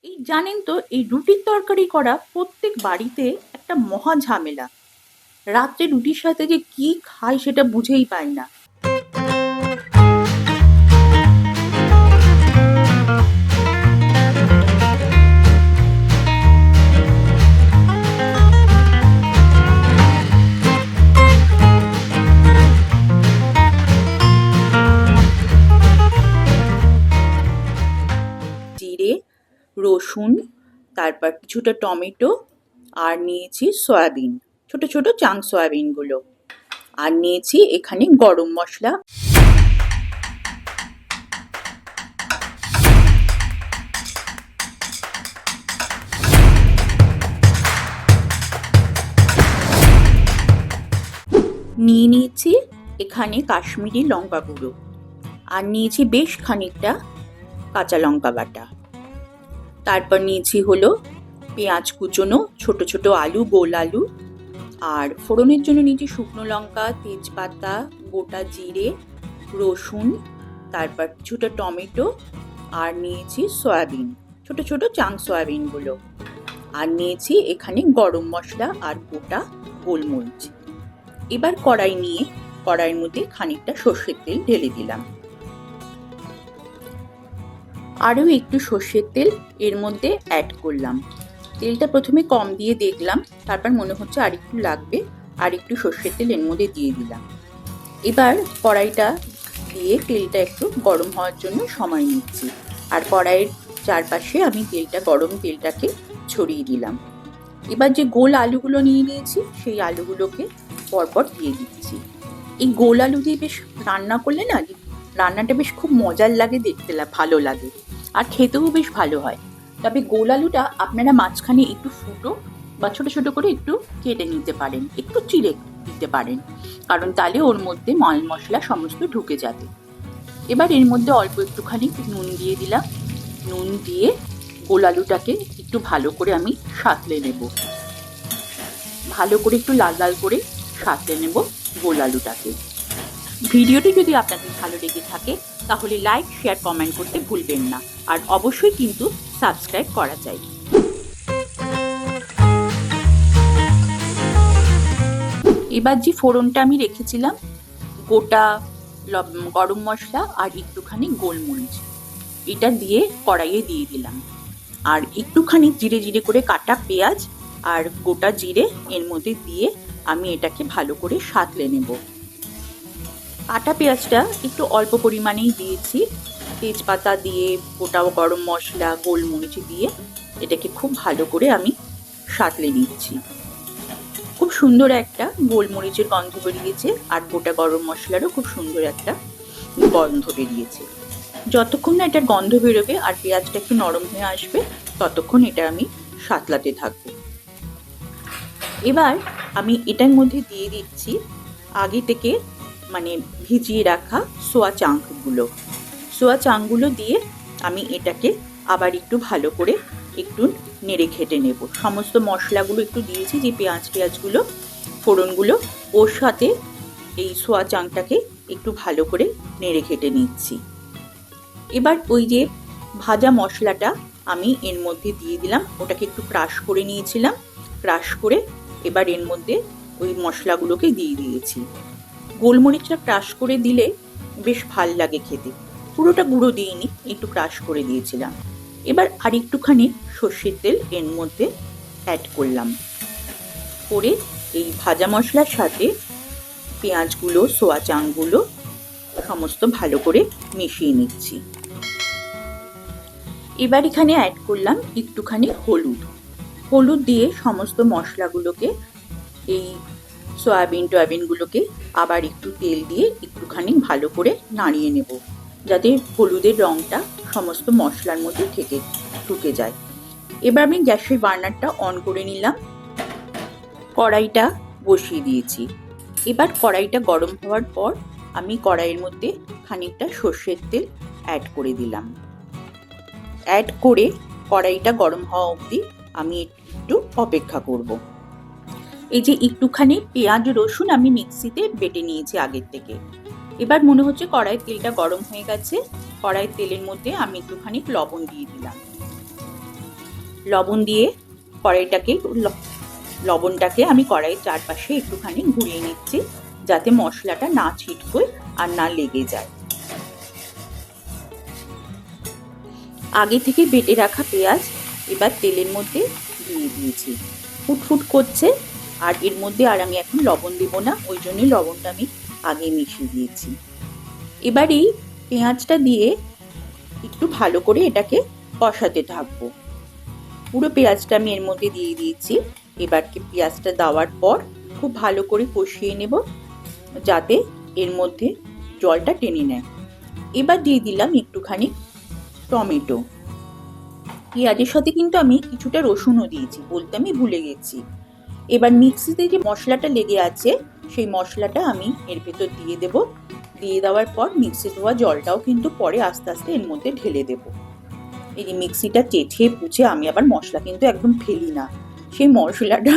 এই জানেন তো, এই রুটির তরকারি করা প্রত্যেক বাড়িতে একটা মহা ঝামেলা। রাত্রে রুটির সাথে যে কি খাই সেটা বুঝেই পাই না। জিরে, রসুন, তারপর কিছুটা টমেটো, আর নিয়েছি সয়াবিন, ছোট ছোট চাং সয়াবিনগুলো, আর নিয়েছি এখানে গরম মশলা। নিয়ে নিয়েছি এখানে কাশ্মীরি লঙ্কা গুঁড়ো, আর নিয়েছি বেশ খানিকটা কাঁচা লঙ্কা বাটা। তারপর নিয়েছি হলো পেঁয়াজ কুচোনো, ছোট ছোট আলু, গোল আলু, আর ফোড়নের জন্য নিয়েছি শুকনো লঙ্কা, তেজপাতা, গোটা জিরে, রসুন, তারপর কিছুটা টমেটো, আর নিয়েছি সয়াবিন, ছোট ছোট চাং সয়াবিনগুলো, আর নিয়েছি এখানে গরম মশলা আর গোটা গোলমরিচ। এবার কড়াই নিয়ে কড়াইয়ের মধ্যে খানিকটা সর্ষের তেল ঢেলে দিলাম। আরও একটু সর্ষের তেল এর মধ্যে অ্যাড করলাম। তেলটা প্রথমে কম দিয়ে দেখলাম, তারপর মনে হচ্ছে আর একটু লাগবে, আর একটু সর্ষের তেল এর মধ্যে দিয়ে দিলাম। এবার কড়াইটা দিয়ে তেলটা একটু গরম হওয়ার জন্য সময় নিচ্ছি, আর কড়াইয়ের চারপাশে আমি গরম তেলটাকে ছড়িয়ে দিলাম। এবার যে গোল আলুগুলো নিয়ে নিয়েছি সেই আলুগুলোকে পরপর দিয়ে দিচ্ছি। এই গোল আলু দিয়ে বেশ রান্না করলে না, রান্নাটা বেশ খুব মজার লাগে, দেখতে ভালো লাগে, আর খেতেও বেশ ভালো হয়। তবে গোল আলুটা আপনারা মাঝখানে একটু ফুটো বা ছোট ছোট করে একটু কেটে নিতে পারেন, একটু চিড়ে দিতে পারেন, কারণ তাহলে ওর মধ্যে মাল মশলা সমস্ত ঢুকে যাবে। এবার এর মধ্যে অল্প একটুখানি নুন দিয়ে দিলাম। নুন দিয়ে গোল আলুটাকে একটু ভালো করে আমি সাঁতলে নেব, ভালো করে একটু লাল লাল করে সাঁতলে নেব গোল আলুটাকে। ভিডিওটি যদি আপনাদের ভালো লেগে থাকে তাহলে লাইক, শেয়ার, কমেন্ট করতে ভুলবেন না, আর অবশ্যই কিন্তু সাবস্ক্রাইব করা চাই। এবার যে ফোড়নটা আমি রেখেছিলাম, গোটা গরম মশলা আর একটুখানি গোলমরিচ, এটা দিয়ে কড়াইয়ে দিয়ে দিলাম, আর একটুখানি জিরে জিরে করে কাটা পেঁয়াজ আর গোটা জিরে এর মধ্যে দিয়ে আমি এটাকে ভালো করে সাঁতলে নেব। কাটা পেঁয়াজটা একটু অল্প পরিমাণেই দিয়েছি, তেজপাতা দিয়ে, গোটা গরম মশলা, গোলমরিচ দিয়ে এটাকে খুব ভালো করে আমি সাঁতলে নিচ্ছি। খুব সুন্দর একটা গোলমরিচের গন্ধ বেরিয়েছে, আর গোটা গরম মশলারও খুব সুন্দর একটা গন্ধ বেরিয়েছে। যতক্ষণ না এটার গন্ধ বেরোবে আর পেঁয়াজটা একটু নরম হয়ে আসবে, ততক্ষণ এটা আমি সাঁতলাতে থাকবো। এবার আমি এটার মধ্যে দিয়ে দিচ্ছি আগে থেকে ভিজিয়ে রাখা সোয়া চাংগুলো দিয়ে আমি এটাকে আবার একটু ভালো করে একটু নেড়ে ঘেটে নেব। সমস্ত মশলাগুলো একটু দিয়েছি, যে পেঁয়াজগুলো, ফোড়নগুলো, ওর সাথে এই সোয়া চাংটাকে একটু ভালো করে নেড়ে ঘেটে নিচ্ছি। এবার ওই যে ভাজা মশলাটা আমি এর মধ্যে দিয়ে দিলাম, ওটাকে একটু ক্রাশ করে নিয়েছিলাম, ক্রাশ করে এবার এর মধ্যে ওই মশলাগুলোকে দিয়ে দিয়েছি। গোলমরিচটা ক্রাশ করে দিলে বেশ ভাল লাগে খেতে, পুরোটা গুঁড়ো দিইনি, একটু ক্রাশ করে দিয়েছিলাম। এবার আর একটুখানি সর্ষের তেল এর মধ্যে অ্যাড করলাম, করে এই ভাজা মশলার সাথে পেঁয়াজগুলো, সোয়া চাংগুলো সমস্ত ভালো করে মিশিয়ে নিচ্ছি। এবার এখানে অ্যাড করলাম একটুখানি হলুদ দিয়ে সমস্ত মশলাগুলোকে, এই সয়াবিনগুলোকে আবার একটু তেল দিয়ে একটুখানি ভালো করে নাড়িয়ে নেব, যাতে হলুদের রঙটা সমস্ত মশলার মধ্যে ঢুকে যায়। এবার আমি গ্যাসের বার্নারটা অন করে নিলাম, কড়াইটা বসিয়ে দিয়েছি। এবার কড়াইটা গরম হওয়ার পর আমি কড়াইয়ের মধ্যে খানিকটা সর্ষের তেল অ্যাড করে দিলাম। অ্যাড করে কড়াইটা গরম হওয়া অবধি আমি একটু অপেক্ষা করব। এই যে একটুখানি পেঁয়াজ রসুন আমি মিক্সিতে বেটে নিয়েছি আগের থেকে। এবার মনে হচ্ছে কড়াইয়ের তেলটা গরম হয়ে গেছে, কড়াইয়ের তেলের মধ্যে আমি একটুখানি লবণ দিয়ে দিলাম। লবণ দিয়ে কড়াইটাকে লবণটাকে আমি কড়াইয়ের চারপাশে একটুখানি ঘুরিয়ে নিচ্ছি, যাতে মশলাটা না ছিটকোয় আর না লেগে যায়। আগে থেকে বেটে রাখা পেঁয়াজ এবার তেলের মধ্যে দিয়ে দিয়েছি, ফুটফুট করছে। আর এর মধ্যে আর আমি এখন লবণ দেব না, ওই জন্যই লবণটা আমি আগে মিশিয়ে দিয়েছি। এবার এই পেঁয়াজটা দিয়ে একটু ভালো করে এটাকে কষাতে থাকবো। পুরো পেঁয়াজটা আমি এর মধ্যে দিয়ে দিয়েছি। এবার পেঁয়াজটা দেওয়ার পর খুব ভালো করে কষিয়ে নেব, যাতে এর মধ্যে জলটা টেনে নেয়। এবার দিয়ে দিলাম একটুখানি টমেটো। পেঁয়াজের সাথে কিন্তু আমি কিছুটা রসুনও দিয়েছি, বলতে আমি ভুলে গেছি। এবার মিক্সিতে যে মশলাটা লেগে আছে সেই মশলাটা আমি এর ভেতর দিয়ে দেব। দিয়ে দেওয়ার পর মিক্সি ধোয়া জলটাও কিন্তু পরে আস্তে আস্তে এর মধ্যে ঢেলে দেব। এই যে মিক্সিটা চেঁচে পুচে, আমি আবার মশলা কিন্তু একদম ফেলি না, সেই মশলাটা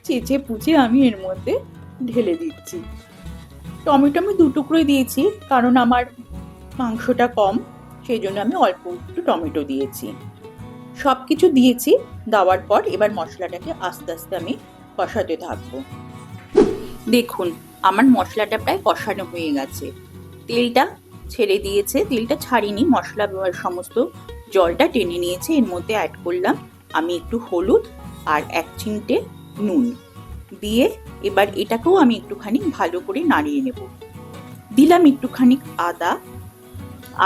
চেঁচে পুচে আমি এর মধ্যে ঢেলে দিচ্ছি। টমেটো আমি 2 টুকরোই দিয়েছি, কারণ আমার মাংসটা কম, সেই জন্য আমি অল্প একটু টমেটো দিয়েছি। সব কিছু দিয়েছি, দেওয়ার পর এবার মশলাটাকে আস্তে আস্তে আমি কষাতে থাকবো। দেখুন আমার মশলাটা প্রায় কষানো হয়ে গেছে, তেলটা ছেড়ে দিয়েছে। তেলটা ছাড়িনি, মশলা সমস্ত জলটা টেনে নিয়েছে। এর মধ্যে অ্যাড করলাম আমি একটু হলুদ আর 1 চিমটে নুন দিয়ে এবার এটাকেও আমি একটুখানি ভালো করে নাড়িয়ে নেব। দিলাম একটুখানি আদা,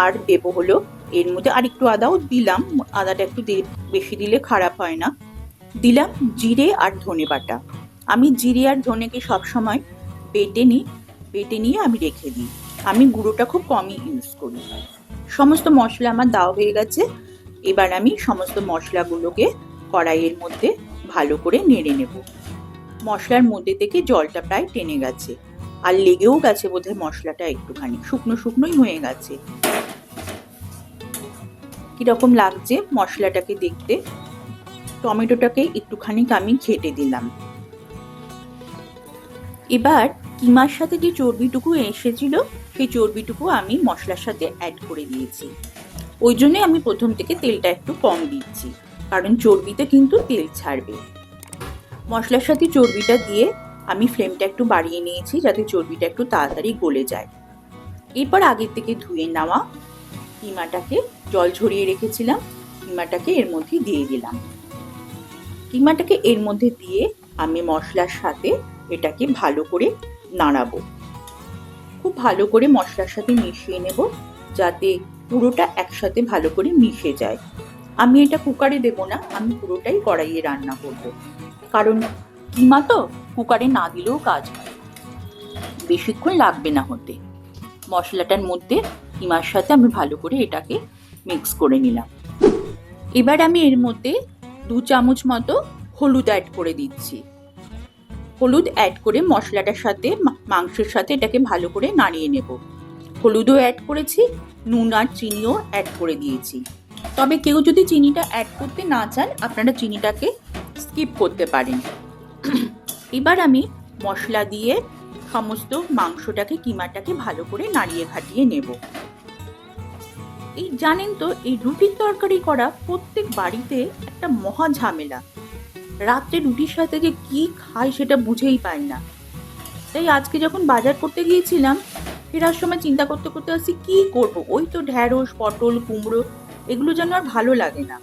আর দেবো হলো এর মধ্যে আর একটু আদাও দিলাম, আদাটা একটু বেশি দিলে খারাপ হয় না। দিলাম জিরে আর ধনে বাটা। আমি জিরে আর ধনেকে সবসময় বেটে নিয়ে আমি রেখে দিই, আমি গুঁড়োটা খুব কমই ইউজ করি। সমস্ত মশলা আমার দেওয়া হয়ে গেছে। এবার আমি সমস্ত মশলাগুলোকে কড়াইয়ের মধ্যে ভালো করে নেড়ে নেব। মশলার মধ্যে থেকে জলটা প্রায় টেনে গেছে, আর লেগেও গেছে বোধহয় মশলাটা, একটুখানি শুকনো শুকনোই হয়ে গেছে। কিরকম লাগছে মশলাটাকে দেখতে। টমেটোটাকে একটুখানি আমি ঘেটে দিলাম। এবার কিমার সাথে যে চর্বিটুকু এসেছিল সেই চর্বিটুকু আমি মশলার সাথে অ্যাড করে দিয়েছি। ওই জন্য আমি প্রথম থেকে তেলটা একটু কম দিচ্ছি, কারণ চর্বিতে কিন্তু তেল ছাড়বে। মশলার সাথে চর্বিটা দিয়ে আমি ফ্লেমটা একটু বাড়িয়ে নিয়েছি, যাতে চর্বিটা একটু তাড়াতাড়ি গলে যায়। এরপর আগের থেকে ধুয়ে নেওয়া কিমাটাকে, জল ঝরিয়ে রেখেছিলাম, কিমাটাকে এর মধ্যে দিয়ে দিলাম। কিমাটাকে এর মধ্যে দিয়ে আমি মশলার সাথে এটাকে ভালো করে নাড়াবো। খুব ভালো করে মশলার সাথে মিশিয়ে নেব, যাতে পুরোটা একসাথে ভালো করে মিশে যায়। আমি এটা কুকারে দেব না, আমি পুরোটাই কড়াইয়ে রান্না করব, কারণ কিমা তো কুকারে না দিলেও কাজ হয়, বেশিক্ষণ লাগবে না হতে। মশলাটার মধ্যে কিমার সাথে আমি ভালো করে এটাকে মিক্স করে নিলাম। এবার আমি এর মধ্যে 2 চামচ মতো হলুদ অ্যাড করে দিচ্ছি। হলুদ অ্যাড করে মশলাটার সাথে মাংসের সাথে এটাকে ভালো করে নাড়িয়ে নেব। হলুদও অ্যাড করেছি, নুন আর চিনিও অ্যাড করে দিয়েছি। তবে কেউ যদি চিনিটা অ্যাড করতে না চান, আপনারা চিনিটাকে স্কিপ করতে পারেন। এবার আমি মশলা দিয়ে সমস্ত মাংসটাকে, কিমাটাকে ভালো করে নাড়িয়ে ঘাটিয়ে নেব। এই জানেন তো, এই রুটির তরকারি করা প্রত্যেক বাড়িতে একটা মহা ঝামেলা। রাত্রে রুটির সাথে যে কি খাই সেটা বুঝেই পাই না। তাই আজকে যখন বাজার করতে গিয়েছিলাম, ফেরার সময় চিন্তা করতে করতে আসছি কি করব। ওই তো ঢ্যাঁড়স, পটল, কুমড়ো, এগুলো যেন আর ভালো লাগে না।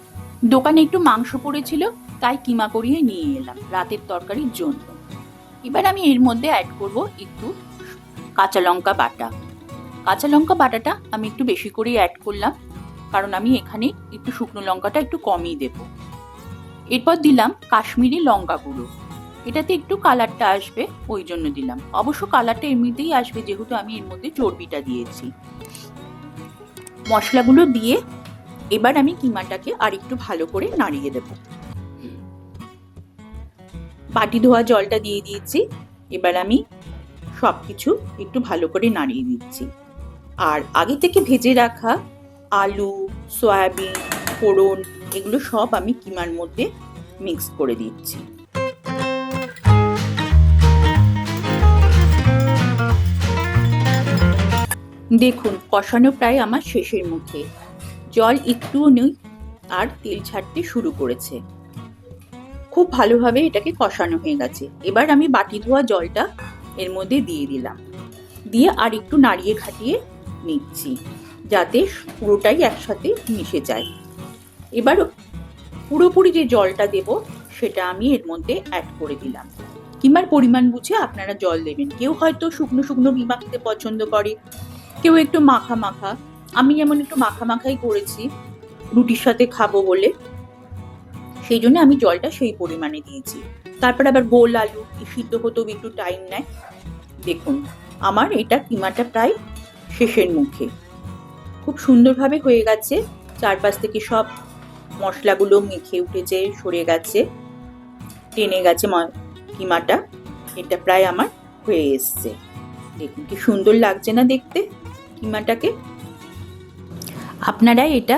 দোকানে একটু মাংস পড়েছিল, তাই কিমা করিয়ে নিয়ে এলাম রাতের তরকারির জন্য। এবার আমি এর মধ্যে অ্যাড করব একটু কাঁচা লঙ্কা বাটা। কাঁচা লঙ্কা বাটাটা আমি একটু বেশি করেই অ্যাড করলাম, কারণ আমি এখানে একটু শুকনো লঙ্কাটা একটু কমই দেব। এরপর দিলাম কাশ্মীরি লঙ্কা গুঁড়ো, এটাতে একটু কালারটা আসবে ওই জন্য দিলাম। অবশ্য কালারটা এমনিতেই আসবে, যেহেতু আমি এর মধ্যে চর্বিটা দিয়েছি। মশলাগুলো দিয়ে এবার আমি কিমাটাকে আর একটু ভালো করে নাড়িয়ে দেব। বাটি ধোয়া জলটা দিয়ে দিয়েছি। এবার আমি সবকিছু একটু ভালো করে নাড়িয়ে দিচ্ছি। আর আগে থেকে ভেজে রাখা আলু, সয়াবিন, ফোড়ন, এগুলো সব আমি কিমার মধ্যে মিক্স করে দিচ্ছি। দেখুন কষানো প্রায় আমার শেষের মুখে, জল একটুও নেই আর তেল ছাড়তে শুরু করেছে। খুব ভালোভাবে এটাকে কষানো হয়ে গেছে। এবার আমি বাটি ধোয়া জলটা এর মধ্যে দিয়ে দিলাম, দিয়ে আর একটু নাড়িয়ে খাটিয়ে নিচ্ছি যাতে পুরোটাই একসাথে মিশে যায়। এবার পুরোপুরি যে জলটা দেব সেটা আমি এর মধ্যে অ্যাড করে দিলাম। কিমার পরিমাণ বুঝে আপনারা জল দেবেন। কেউ হয়তো শুকনো শুকনো কিমা খেতে পছন্দ করে, কেউ একটু মাখা মাখা। আমি যেমন একটু মাখা মাখাই করেছি রুটির সাথে খাবো বলে, সেই জন্য আমি জলটা সেই পরিমাণে দিয়েছি। তারপর আবার গোল আলু সিদ্ধ হতেও একটু টাইম নেয়। দেখুন আমার এটা কিমাটা প্রায় শেষের মুখে, খুব সুন্দরভাবে হয়ে গেছে। চারপাশ থেকে সব মশলাগুলো মেখে উঠেছে, সরে গেছে, টেনে গেছে কিমাটা। এটা প্রায় আমার হয়ে এসছে। দেখুন কি সুন্দর লাগছে না দেখতে কিমাটাকে। আপনারা এটা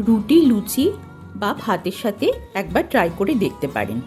রুটি, লুচি বা ভাতের সাথে একবার ট্রাই করে দেখতে পারেন।